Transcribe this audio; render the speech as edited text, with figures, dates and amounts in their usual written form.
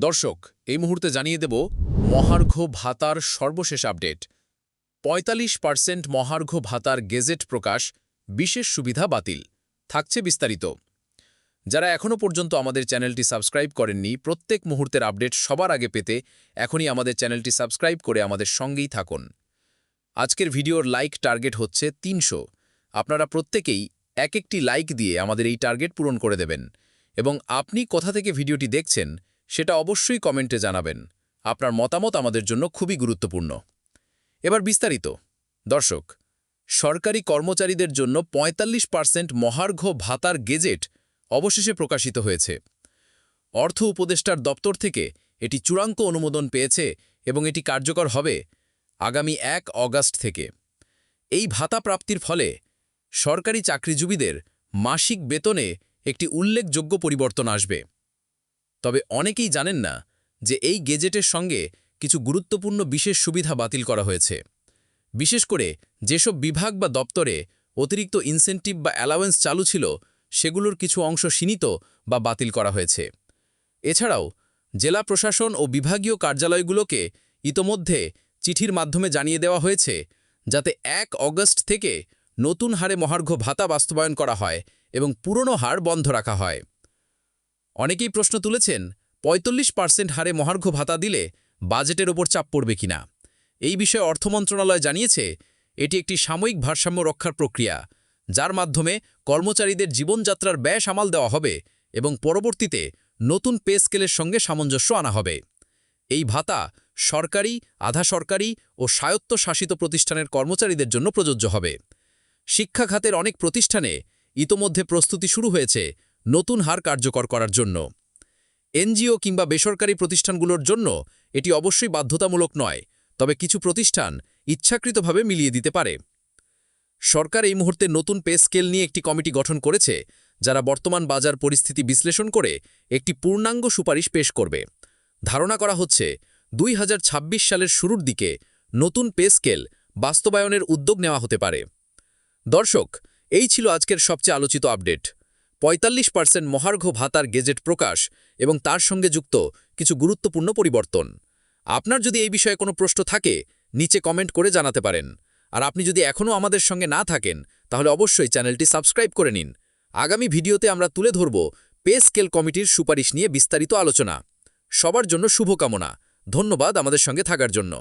দর্শক, এই মুহূর্তে জানিয়ে দেব মহার্ঘ ভাতার সর্বশেষ আপডেট। ৪৫% মহার্ঘ ভাতার গেজেট প্রকাশ, বিশেষ সুবিধা বাতিল। থাকছে বিস্তারিত। যারা এখনও পর্যন্ত আমাদের চ্যানেলটি সাবস্ক্রাইব করেননি, প্রত্যেক মুহূর্তের আপডেট সবার আগে পেতে এখনই আমাদের চ্যানেলটি সাবস্ক্রাইব করে আমাদের সঙ্গেই থাকুন। আজকের ভিডিওর লাইক টার্গেট হচ্ছে ৩০০। আপনারা প্রত্যেকেই একটি লাইক দিয়ে আমাদের এই টার্গেট পূরণ করে দেবেন এবং আপনি কোথা থেকে ভিডিওটি দেখছেন সেটা অবশ্যই কমেন্টে জানাবেন। আপনার মতামত আমাদের জন্য খুবই গুরুত্বপূর্ণ। এবার বিস্তারিত। দর্শক, সরকারি কর্মচারীদের জন্য ৪৫% মহার্ঘ ভাতার গেজেট অবশেষে প্রকাশিত হয়েছে। অর্থ উপদেষ্টার দপ্তর থেকে এটি চূড়ান্ত অনুমোদন পেয়েছে এবং এটি কার্যকর হবে আগামী ১ অগাস্ট থেকে। এই ভাতা প্রাপ্তির ফলে সরকারি চাকরিজীবীদের মাসিক বেতনে একটি উল্লেখযোগ্য পরিবর্তন আসবে। তবে অনেকেই জানেন না যে এই গেজেটের সঙ্গে কিছু গুরুত্বপূর্ণ বিশেষ সুবিধা বাতিল করা হয়েছে। বিশেষ করে যেসব বিভাগ বা দপ্তরে অতিরিক্ত ইনসেন্টিভ বা অ্যালাওয়েন্স চালু ছিল, সেগুলোর কিছু অংশ সীমিত বা বাতিল করা হয়েছে। এছাড়াও জেলা প্রশাসন ও বিভাগীয় কার্যালয়গুলোকে ইতোমধ্যে চিঠির মাধ্যমে জানিয়ে দেওয়া হয়েছে যাতে ১ অগস্ট থেকে নতুন হারে মহার্ঘ ভাতা বাস্তবায়ন করা হয় এবং পুরনো হার বন্ধ রাখা হয়। অনেকেই প্রশ্ন তুলেছেন, ৪৫% হারে মহার্ঘ ভাতা দিলে বাজেটের ওপর চাপ পড়বে কিনা। এই বিষয়ে অর্থ মন্ত্রণালয় জানিয়েছে, এটি একটি সাময়িক ভারসাম্য রক্ষার প্রক্রিয়া, যার মাধ্যমে কর্মচারীদের জীবনযাত্রার ব্যয় সামাল দেওয়া হবে এবং পরবর্তীতে নতুন পে স্কেলের সঙ্গে সামঞ্জস্য আনা হবে। এই ভাতা সরকারি, আধা সরকারি ও স্বায়ত্তশাসিত প্রতিষ্ঠানের কর্মচারীদের জন্য প্রযোজ্য হবে। শিক্ষা খাতের অনেক প্রতিষ্ঠানে ইতোমধ্যে প্রস্তুতি শুরু হয়েছে নতুন হার কার্যকর করার জন্য। এনজিও কিংবা বেসরকারি প্রতিষ্ঠানগুলোর জন্য এটি অবশ্যই বাধ্যতামূলক নয়, তবে কিছু প্রতিষ্ঠান ইচ্ছাকৃতভাবে মিলিয়ে দিতে পারে। সরকার এই মুহূর্তে নতুন পে স্কেল নিয়ে একটি কমিটি গঠন করেছে, যারা বর্তমান বাজার পরিস্থিতি বিশ্লেষণ করে একটি পূর্ণাঙ্গ সুপারিশ পেশ করবে। ধারণা করা হচ্ছে ২০২৬ সালের শুরুর দিকে নতুন পে স্কেল বাস্তবায়নের উদ্যোগ নেওয়া হতে পারে। দর্শক, এই ছিল আজকের সবচেয়ে আলোচিত আপডেট। ৪৫% মহার্ঘ ভাতার গেজেট প্রকাশ এবং তার সঙ্গে যুক্ত কিছু গুরুত্বপূর্ণ পরিবর্তন। আপনার যদি এই বিষয়ে কোনো প্রশ্ন থাকে, নিচে কমেন্ট করে জানাতে পারেন। আর আপনি যদি এখনও আমাদের সঙ্গে না থাকেন, তাহলে অবশ্যই চ্যানেলটি সাবস্ক্রাইব করে নিন। আগামী ভিডিওতে আমরা তুলে ধরব পে স্কেল কমিটির সুপারিশ নিয়ে বিস্তারিত আলোচনা। সবার জন্য শুভকামনা। ধন্যবাদ আমাদের সঙ্গে থাকার জন্য।